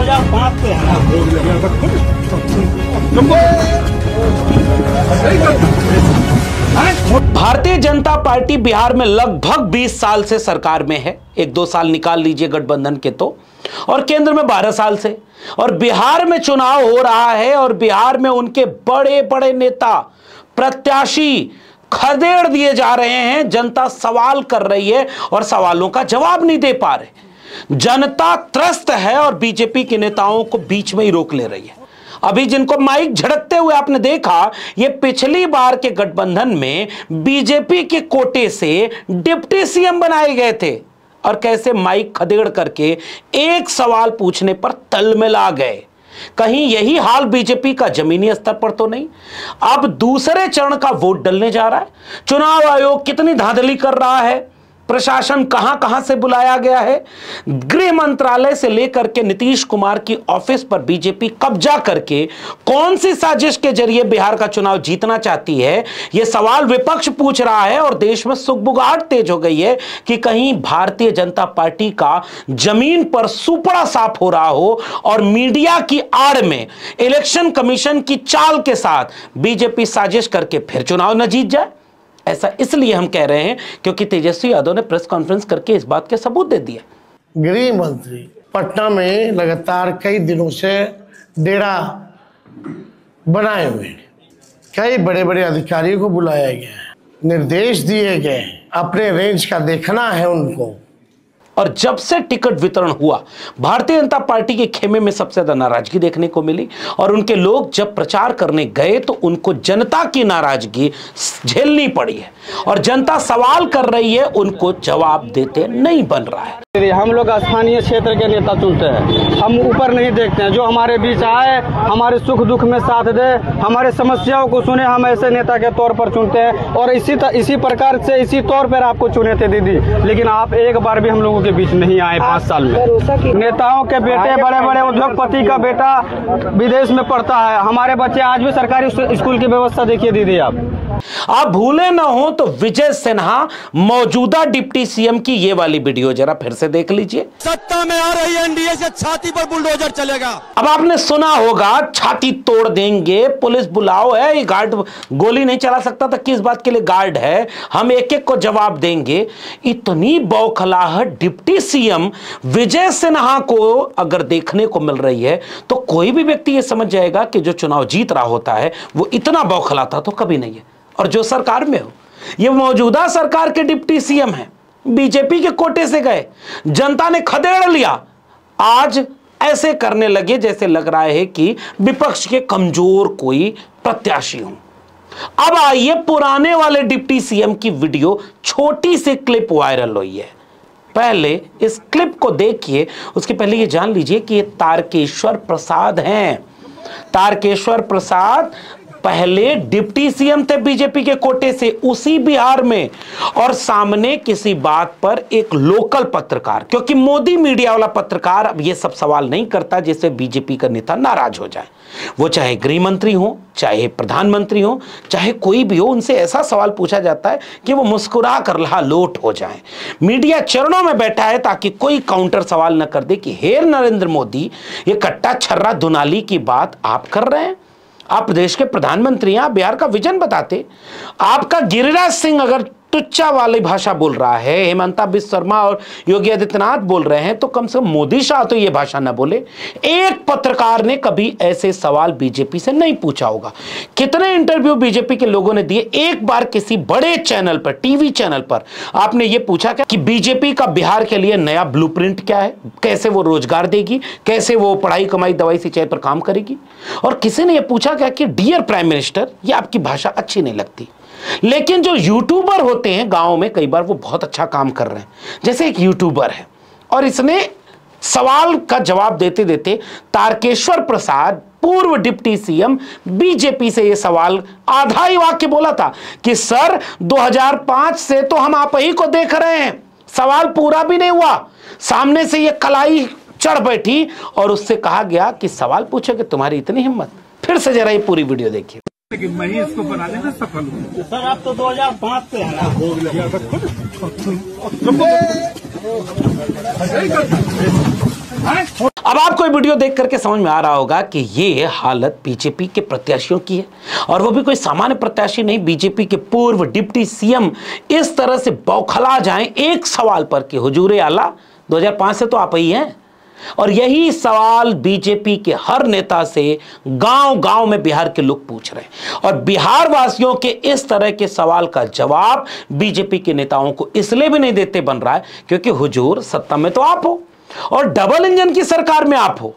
2005 से है। भारतीय जनता पार्टी बिहार में लगभग 20 साल से सरकार में है। 1-2 साल निकाल लीजिए गठबंधन के तो, और केंद्र में 12 साल से। और बिहार में चुनाव हो रहा है और बिहार में उनके बड़े बड़े नेता प्रत्याशी खदेड़ दिए जा रहे हैं। जनता सवाल कर रही है और सवालों का जवाब नहीं दे पा रहे। जनता त्रस्त है और बीजेपी के नेताओं को बीच में ही रोक ले रही है। अभी जिनको माइक झड़कते हुए आपने देखा, ये पिछली बार के गठबंधन में बीजेपी के कोटे से डिप्टी सीएम बनाए गए थे और कैसे माइक खदेड़ करके एक सवाल पूछने पर तलमिला गए। कहीं यही हाल बीजेपी का जमीनी स्तर पर तो नहीं? अब दूसरे चरण का वोट डलने जा रहा है। चुनाव आयोग कितनी धांधली कर रहा है, प्रशासन कहां कहां से बुलाया गया है, गृह मंत्रालय से लेकर के नीतीश कुमार की ऑफिस पर बीजेपी कब्जा करके कौन सी साजिश के जरिए बिहार का चुनाव जीतना चाहती है, यह सवाल विपक्ष पूछ रहा है। और देश में सुगबुगाहट तेज हो गई है कि कहीं भारतीय जनता पार्टी का जमीन पर सुपड़ा साफ हो रहा हो और मीडिया की आड़ में इलेक्शन कमीशन की चाल के साथ बीजेपी साजिश करके फिर चुनाव न जीत जाए। ऐसा इसलिए हम कह रहे हैं क्योंकि तेजस्वी यादव ने प्रेस कॉन्फ्रेंस करके इस बात के सबूत दे दिए। गृह मंत्री पटना में लगातार कई दिनों से डेरा बनाए हुए हैं। कई बड़े बड़े अधिकारियों को बुलाया गया है, निर्देश दिए गए, अपने रेंज का देखना है उनको। और जब से टिकट वितरण हुआ, भारतीय जनता पार्टी के खेमे में सबसे ज्यादा नाराजगी देखने को मिली। और उनके लोग जब प्रचार करने गए तो उनको जनता की नाराजगी झेलनी पड़ी है और जनता सवाल कर रही है, उनको जवाब देते नहीं बन रहा है। हम लोग स्थानीय क्षेत्र के नेता चुनते हैं, हम ऊपर नहीं देखते हैं। जो हमारे बीच आए, हमारे सुख दुख में साथ दे, हमारे समस्याओं को सुने, हम ऐसे नेता के तौर पर चुनते हैं। और इसी प्रकार से इसी तौर पर आपको चुने थे दीदी, लेकिन आप एक बार भी हम लोगों के बीच नहीं आए 5 साल में। नेताओं के बेटे, बड़े बड़े उद्योगपति का बेटा विदेश में पढ़ता है, हमारे बच्चे आज भी सरकारी स्कूल की व्यवस्था देखिए दीदी। आप भूले ना हो तो विजय सिन्हा मौजूदा डिप्टी सीएम की ये वाली वीडियो जरा फिर से देख लीजिए। सत्ता में आ रही एनडीए से छाती पर बुलडोजर चलेगा। अब आपने सुना होगा छाती तोड़ देंगे, पुलिस बुलाओ है, ये गार्ड गोली नहीं चला सकता था, किस बात के लिए गार्ड है, हम एक एक को जवाब देंगे। इतनी बौखलाहट डिप्टी सीएम विजय सिन्हा को अगर देखने को मिल रही है तो कोई भी व्यक्ति ये समझ जाएगा कि जो चुनाव जीत रहा होता है वो इतना बौखलाता तो कभी नहीं है। और जो सरकार में हो, ये मौजूदा सरकार के डिप्टी सीएम हैं, बीजेपी के कोटे से गए, जनता ने खदेड़ लिया, आज ऐसे करने लगे जैसे लग रहा है कि विपक्ष के कमजोर कोई प्रत्याशी हो। अब आइए पुराने वाले डिप्टी सीएम की वीडियो, छोटी सी क्लिप वायरल हुई है। पहले इस क्लिप को देखिए, उसके पहले ये जान लीजिए कि ये तारकेश्वर प्रसाद हैं। तारकेश्वर प्रसाद पहले डिप्टी सीएम थे बीजेपी के कोटे से उसी बिहार में, और सामने किसी बात पर एक लोकल पत्रकार, क्योंकि मोदी मीडिया वाला पत्रकार अब ये सब सवाल नहीं करता जिससे बीजेपी का नेता नाराज हो जाए। वो चाहे गृह मंत्री हो, चाहे प्रधानमंत्री हो, चाहे कोई भी हो, उनसे ऐसा सवाल पूछा जाता है कि वो मुस्कुरा कर लोट हो जाए। मीडिया चरणों में बैठा है ताकि कोई काउंटर सवाल न कर दे कि हे नरेंद्र मोदी, ये कट्टा छर्रा दुनाली की बात आप कर रहे हैं, आप देश के प्रधानमंत्री हैं, आप बिहार का विजन बताते। आपका गिरिराज सिंह अगर टुच्चा वाली भाषा बोल रहा है, हेमंता बिस्वा शर्मा और योगी आदित्यनाथ बोल रहे हैं, तो कम से कम मोदी शाह तो ये भाषा ना बोले। एक पत्रकार ने कभी ऐसे सवाल बीजेपी से नहीं पूछा होगा। कितने इंटरव्यू बीजेपी के लोगों ने दिए, एक बार किसी बड़े चैनल पर, टीवी चैनल पर आपने ये पूछा क्या कि बीजेपी का बिहार के लिए नया ब्लूप्रिंट क्या है, कैसे वो रोजगार देगी, कैसे वो पढ़ाई कमाई दवाई सिंचाई पर काम करेगी? और किसी ने यह पूछा क्या कि डियर प्राइम मिनिस्टर, ये आपकी भाषा अच्छी नहीं लगती। लेकिन जो यूट्यूबर होते हैं गांव में, कई बार वो बहुत अच्छा काम कर रहे हैं। जैसे एक यूट्यूबर है और इसने सवाल का जवाब देते देते तारकेश्वर प्रसाद, पूर्व डिप्टी सीएम बीजेपी से यह सवाल आधा ही वाक्य बोला था कि सर 2005 से तो हम आप ही को देख रहे हैं। सवाल पूरा भी नहीं हुआ, सामने से ये कलाई चढ़ बैठी और उससे कहा गया कि सवाल पूछोगे, तुम्हारी इतनी हिम्मत। फिर से जरा ये पूरी वीडियो देखिए। लेकिन मैं ही इसको बनाने में सफल हूँ। सर आप तो 2005 से है ना। अब आपको ये वीडियो देख करके समझ में आ रहा होगा कि ये हालत बीजेपी के प्रत्याशियों की है, और वो भी कोई सामान्य प्रत्याशी नहीं। बीजेपी के पूर्व डिप्टी सीएम इस तरह से बौखला जाएं एक सवाल पर कि हुजूर आला 2005 से तो आप ही हैं, और यही सवाल बीजेपी के हर नेता से गांव-गांव में बिहार के लोग पूछ रहे हैं। और बिहार वासियों के इस तरह के सवाल का जवाब बीजेपी के नेताओं को इसलिए भी नहीं देते बन रहा है क्योंकि हुजूर सत्ता में तो आप हो और डबल इंजन की सरकार में आप हो।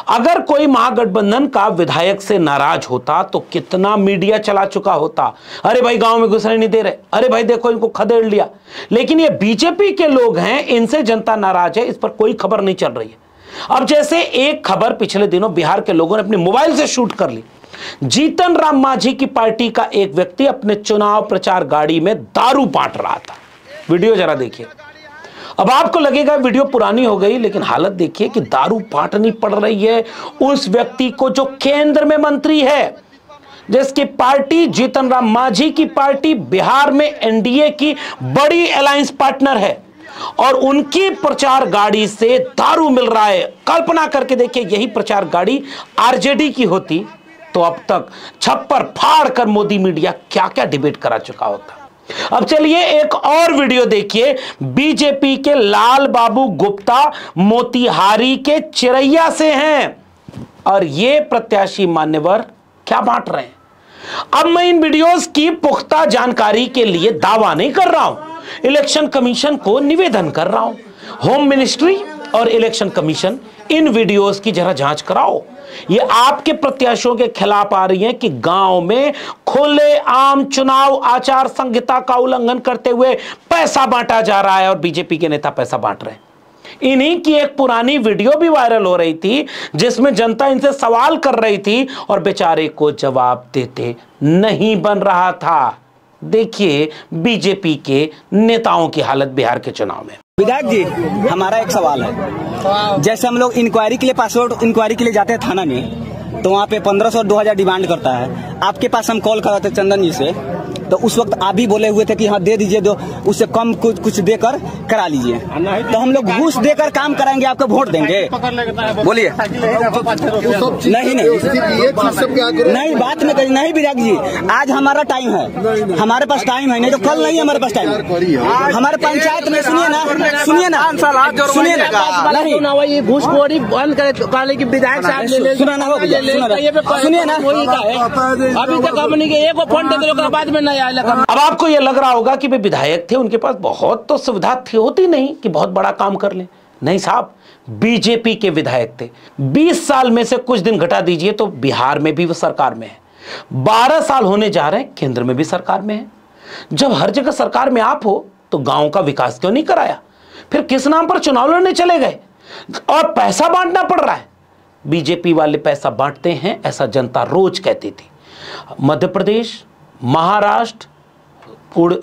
अगर कोई महागठबंधन का विधायक से नाराज होता तो कितना मीडिया चला चुका होता, अरे भाई गांव में घुसने नहीं दे रहे, अरे भाई देखो इनको खदेड़ लिया। लेकिन ये बीजेपी के लोग हैं, इनसे जनता नाराज है, इस पर कोई खबर नहीं चल रही है। अब जैसे एक खबर पिछले दिनों बिहार के लोगों ने अपने मोबाइल से शूट कर ली। जीतन राम मांझी की पार्टी का एक व्यक्ति अपने चुनाव प्रचार गाड़ी में दारू बांट रहा था। वीडियो जरा देखिए। अब आपको लगेगा वीडियो पुरानी हो गई, लेकिन हालत देखिए कि दारू बांटनी पड़ रही है उस व्यक्ति को जो केंद्र में मंत्री है, जिसकी पार्टी जीतन राम मांझी की पार्टी बिहार में एनडीए की बड़ी अलायंस पार्टनर है, और उनकी प्रचार गाड़ी से दारू मिल रहा है। कल्पना करके देखिए, यही प्रचार गाड़ी आरजेडी की होती तो अब तक छप्पर फाड़ कर मोदी मीडिया क्या क्या डिबेट करा चुका होता। अब चलिए एक और वीडियो देखिए। बीजेपी के लाल बाबू गुप्ता मोतिहारी के चिरैया से हैं, और ये प्रत्याशी मान्यवर क्या बांट रहे हैं। अब मैं इन वीडियोस की पुख्ता जानकारी के लिए दावा नहीं कर रहा हूं, इलेक्शन कमीशन को निवेदन कर रहा हूं। होम मिनिस्ट्री और इलेक्शन कमीशन इन वीडियोस की जरा जांच कराओ। ये आपके प्रत्याशियों के खिलाफ आ रही है कि गांव में खुले आम चुनाव आचार संहिता का उल्लंघन करते हुए पैसा बांटा जा रहा है, और बीजेपी के नेता पैसा बांट रहे हैं। इन्हीं की एक पुरानी वीडियो भी वायरल हो रही थी जिसमें जनता इनसे सवाल कर रही थी और बेचारे को जवाब देते नहीं बन रहा था। देखिए बीजेपी के नेताओं की हालत बिहार के चुनाव में। विधायक जी, हमारा एक सवाल है। जैसे हम लोग इंक्वायरी के लिए पासपोर्ट इंक्वायरी के लिए जाते हैं थाना में, तो वहाँ पे 1500 और 2000 डिमांड करता है। आपके पास हम कॉल कराते चंदन जी से, तो उस वक्त आप भी बोले हुए थे कि हाँ दे दीजिए, दो उससे कम कुछ देकर करा लीजिए। तो हम लोग घूस देकर काम कराएंगे, आपको वोट देंगे? बोलिए। नहीं नहीं, बात नहीं करिए। नहीं विधायक जी, आज हमारा टाइम है, हमारे पास टाइम है, नहीं तो कल नहीं हमारे पास टाइम। हमारे पंचायत में सुनिए ना नहीं, घूसखोरी बंद करे कि विधायक साहब सुना ना, सुनिए ना, अभी तक हमने एक फंड दे बाद में नहीं। अब आपको यह लग रहा होगा कि वे विधायक थे, उनके पास बहुत तो सुविधा थी होती नहीं कि बहुत बड़ा काम कर लें। नहीं साहब, बीजेपी के विधायक थे। 20 साल में से कुछ दिन घटा दीजिए तो बिहार में भी वो सरकार में है। 12 साल होने जा रहे हैं, केंद्र में भी सरकार में है। जब हर जगह सरकार में आप हो तो गांव का विकास क्यों नहीं कराया? फिर किस नाम पर चुनाव लड़ने चले गए और पैसा बांटना पड़ रहा है? बीजेपी वाले पैसा बांटते हैं, ऐसा जनता रोज कहती थी। मध्य प्रदेश, महाराष्ट्र,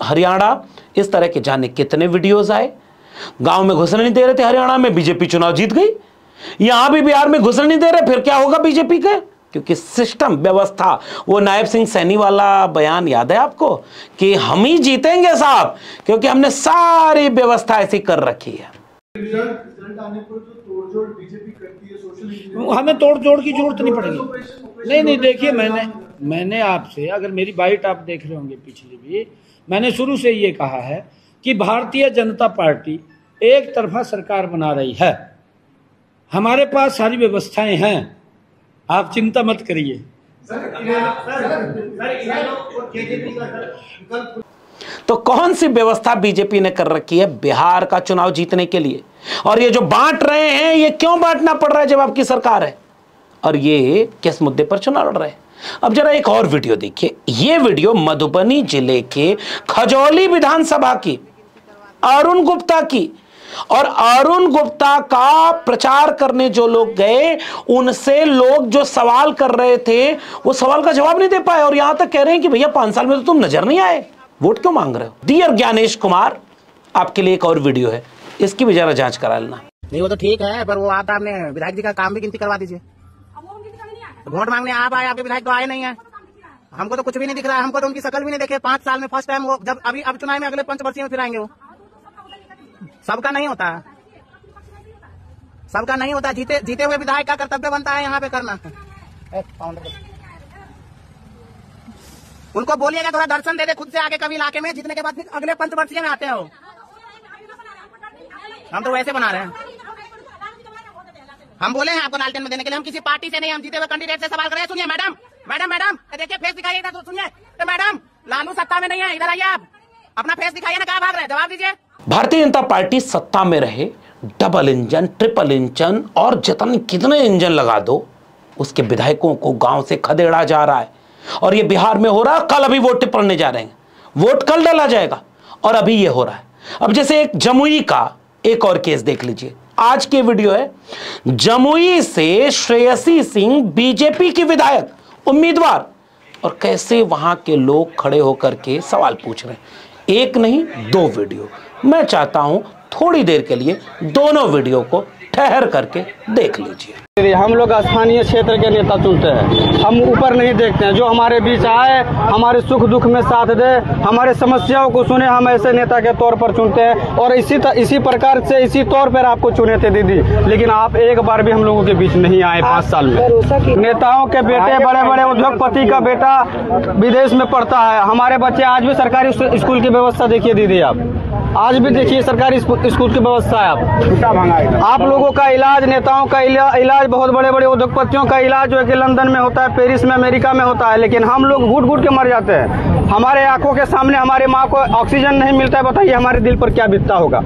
हरियाणा, इस तरह के जाने कितने वीडियोस आए। गांव में घुसने नहीं दे रहे थे, हरियाणा में बीजेपी चुनाव जीत गई। यहां भी बिहार में घुसने नहीं दे रहे, फिर क्या होगा बीजेपी के? क्योंकि सिस्टम, व्यवस्था, वो नायब सिंह सैनी वाला बयान याद है आपको कि हम ही जीतेंगे साहब, क्योंकि हमने सारी व्यवस्था ऐसी कर रखी है। हमें तोड़ जोड़ की जरूरत नहीं पड़ेगी। नहीं देखिए, मैंने आपसे, अगर मेरी बाइट आप देख रहे होंगे पिछली भी, मैंने शुरू से ये कहा है कि भारतीय जनता पार्टी एक तरफा सरकार बना रही है। हमारे पास सारी व्यवस्थाएं हैं, आप चिंता मत करिए। तो कौन सी व्यवस्था बीजेपी ने कर रखी है बिहार का चुनाव जीतने के लिए? और ये जो बांट रहे हैं, ये क्यों बांटना पड़ रहा है जब आपकी सरकार है? और ये किस मुद्दे पर चुनाव लड़ रहे हैं? अब जरा एक और वीडियो देखिए। ये वीडियो मधुबनी जिले के खजौली विधानसभा की अरुण गुप्ता की, और अरुण गुप्ता का प्रचार करने जो लोग गए, उनसे लोग जो सवाल कर रहे थे वो सवाल का जवाब नहीं दे पाए, और यहां तक कह रहे हैं कि भैया 5 साल में तो तुम नजर नहीं आए, वोट क्यों मांग रहे हो? डियर ज्ञानेश कुमार, आपके लिए एक और वीडियो है, इसकी भी जरा जांच करा लेना। नहीं वो तो ठीक है, पर वो आपने विधायक जी का काम भी गिनती करवा दीजिए। वोट मांगने आप आए, आपके विधायक तो आए नहीं है। हमको तो कुछ भी नहीं दिख रहा है, हमको तो उनकी शकल भी नहीं देखे 5 साल में। फर्स्ट टाइम वो जब अब चुनाव में अगले पंचवर्षीय में फिर आएंगे। वो सबका नहीं होता, सबका नहीं होता। जीते हुए विधायक का कर्तव्य बनता है यहाँ पे करना। उनको बोलिएगा थोड़ा दर्शन दे दे खुद से आगे कभी इलाके में, जीतने के बाद फिर अगले पंचवर्षीय में आते हो। हम तो वैसे बना रहे हैं। हम बोले हैं आपको लालटेन में देने के लिए, हम किसी पार्टी से नहीं, हम जीते हुए कैंडिडेट से सवाल कर रहे हैं। सुनिए मैडम, मैडम मैडम देखिए फेस दिखाइए तो सुनिए। तो मैडम लालू सत्ता में नहीं है, इधर आइए आप, अपना फेस दिखाइए ना, कहाँ भाग रहे हैं, जवाब दीजिए। भारतीय जनता पार्टी सत्ता में रहे, डबल इंजन, ट्रिपल इंजन और जितने कितने इंजन लगा दो, उसके विधायकों को गांव से खदेड़ा जा रहा है। और ये बिहार में हो रहा है। कल अभी वोट पड़ने जा रहे हैं, वोट कल डाला जाएगा और अभी ये हो रहा है। अब जैसे एक जमुई का एक और केस देख लीजिए, आज की वीडियो है। जमुई से श्रेयसी सिंह बीजेपी की विधायक उम्मीदवार, और कैसे वहां के लोग खड़े होकर के सवाल पूछ रहे हैं। एक नहीं दो वीडियो, मैं चाहता हूं थोड़ी देर के लिए दोनों वीडियो को ठहर करके देख लीजिए। हम लोग स्थानीय क्षेत्र के नेता चुनते हैं, हम ऊपर नहीं देखते हैं। जो हमारे बीच आए, हमारे सुख दुख में साथ दे, हमारे समस्याओं को सुने, हम ऐसे नेता के तौर पर चुनते हैं। और इसी प्रकार से इसी तौर पर आपको चुने थे दीदी, लेकिन आप एक बार भी हम लोगों के बीच नहीं आए 5 साल में। नेताओं के बेटे, बड़े बड़े उद्योगपति का बेटा विदेश में पढ़ता है, हमारे बच्चे आज भी सरकारी स्कूल की व्यवस्था देखिए दीदी, आप आज भी देखिए सरकारी स्कूल की व्यवस्था है। आप लोगों का इलाज, नेताओं का इलाज, बहुत बड़े बड़े उद्योगपतियों का इलाज जो है कि लंदन में होता है, पेरिस में, अमेरिका में होता है, लेकिन हम लोग घुट घुट के मर जाते हैं। हमारे आंखों के सामने हमारे माँ को ऑक्सीजन नहीं मिलता है, बताइए हमारे दिल पर क्या बीतता होगा।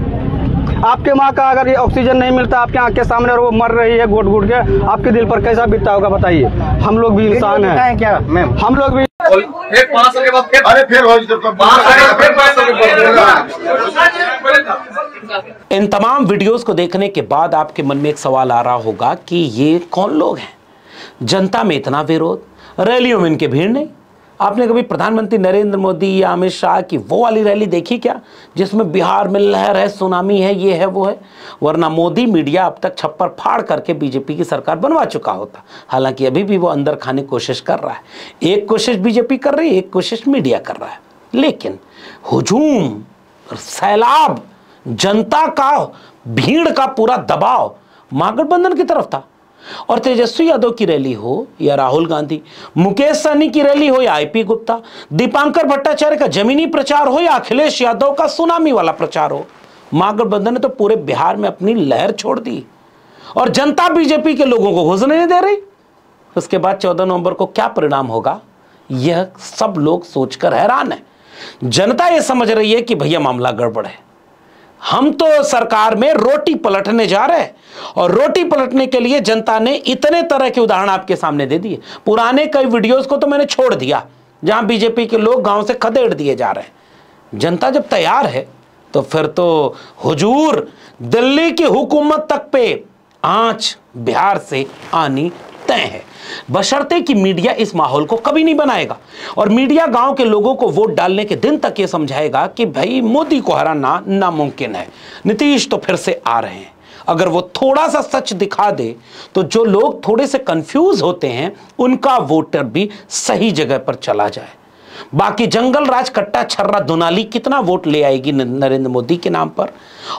आपके माँ का अगर ये ऑक्सीजन नहीं मिलता आपके आंख के सामने और वो मर रही है घुट घुट के, आपके दिल पर कैसा बीतता होगा बताइए। हम लोग भी इंसान हैं क्या मैम? हम लोग भी फिर 5 साल के बाद इन तमाम वीडियोस को देखने के बाद आपके मन में एक सवाल आ रहा होगा कि ये कौन लोग हैं? जनता में इतना विरोध, रैलियों में इनके भीड़ नहीं। आपने कभी प्रधानमंत्री नरेंद्र मोदी या अमित शाह की वो वाली रैली देखी क्या, जिसमें बिहार में लहर है, सुनामी है, ये है वो है? वरना मोदी मीडिया अब तक छप्पर फाड़ करके बीजेपी की सरकार बनवा चुका होता। हालांकि अभी भी वो अंदर खाने की कोशिश कर रहा है। एक कोशिश बीजेपी कर रही है, एक कोशिश मीडिया कर रहा है। लेकिन हुजूम, सैलाब, जनता का, भीड़ का पूरा दबाव महागठबंधन की तरफ था। और तेजस्वी यादव की रैली हो या राहुल गांधी, मुकेश सहनी की रैली हो या आईपी गुप्ता, दीपांकर भट्टाचार्य का जमीनी प्रचार हो या अखिलेश यादव का सुनामी वाला प्रचार हो, महागठबंधन ने तो पूरे बिहार में अपनी लहर छोड़ दी और जनता बीजेपी के लोगों को घुसने नहीं दे रही। उसके बाद 14 नवंबर को क्या परिणाम होगा, यह सब लोग सोचकर हैरान है। जनता यह समझ रही है कि भैया मामला गड़बड़ है, हम तो सरकार में रोटी पलटने जा रहे हैं। और रोटी पलटने के लिए जनता ने इतने तरह के उदाहरण आपके सामने दे दिए। पुराने कई वीडियोस को तो मैंने छोड़ दिया जहां बीजेपी के लोग गांव से खदेड़ दिए जा रहे हैं। जनता जब तैयार है तो फिर तो हुजूर दिल्ली की हुकूमत तक पे आंच बिहार से आनी तय है, बशर्ते कि मीडिया इस माहौल को कभी नहीं बनाएगा। और मीडिया गांव के लोगों को वोट डालने के दिन तक ये समझाएगा कि भाई मोदी को हराना नामुमकिन है, नीतीश तो फिर से आ रहे हैं। अगर वो थोड़ा सा सच दिखा दे तो जो लोग थोड़े से कंफ्यूज होते हैं उनका वोटर भी सही जगह पर चला जाए। बाकी जंगल राज, कट्टा छर्रा दुनाली कितना वोट ले आएगी नरेंद्र मोदी के नाम पर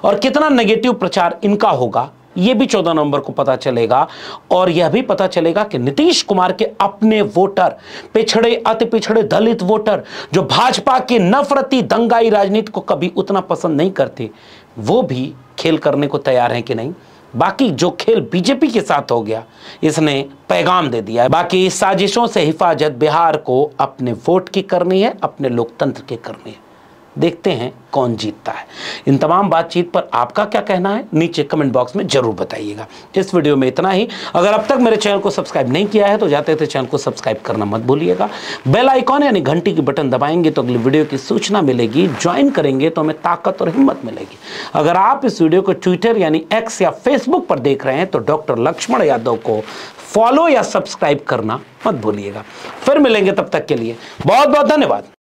और कितना नेगेटिव प्रचार इनका होगा, यह भी 14 नवंबर को पता चलेगा। और यह भी पता चलेगा कि नीतीश कुमार के अपने वोटर, पिछड़े, अति पिछड़े दलित वोटर जो भाजपा की नफरती दंगाई राजनीति को कभी उतना पसंद नहीं करते, वो भी खेल करने को तैयार हैं कि नहीं। बाकी जो खेल बीजेपी के साथ हो गया, इसने पैगाम दे दिया है। बाकी इस साजिशों से हिफाजत बिहार को अपने वोट की करनी है, अपने लोकतंत्र की करनी है। देखते हैं कौन जीतता है। इन तमाम बातचीत पर आपका क्या कहना है नीचे कमेंट बॉक्स में जरूर बताइएगा। इस वीडियो में इतना ही। अगर अब तक मेरे चैनल को सब्सक्राइब नहीं किया है तो जाते थे चैनल को सब्सक्राइब करना मत भूलिएगा। बेल आइकॉन यानी घंटी की बटन दबाएंगे तो अगली वीडियो की सूचना मिलेगी। ज्वाइन करेंगे तो हमें ताकत और हिम्मत मिलेगी। अगर आप इस वीडियो को ट्विटर यानी एक्स या फेसबुक पर देख रहे हैं तो डॉक्टर लक्ष्मण यादव को फॉलो या सब्सक्राइब करना मत भूलिएगा। फिर मिलेंगे, तब तक के लिए बहुत बहुत धन्यवाद।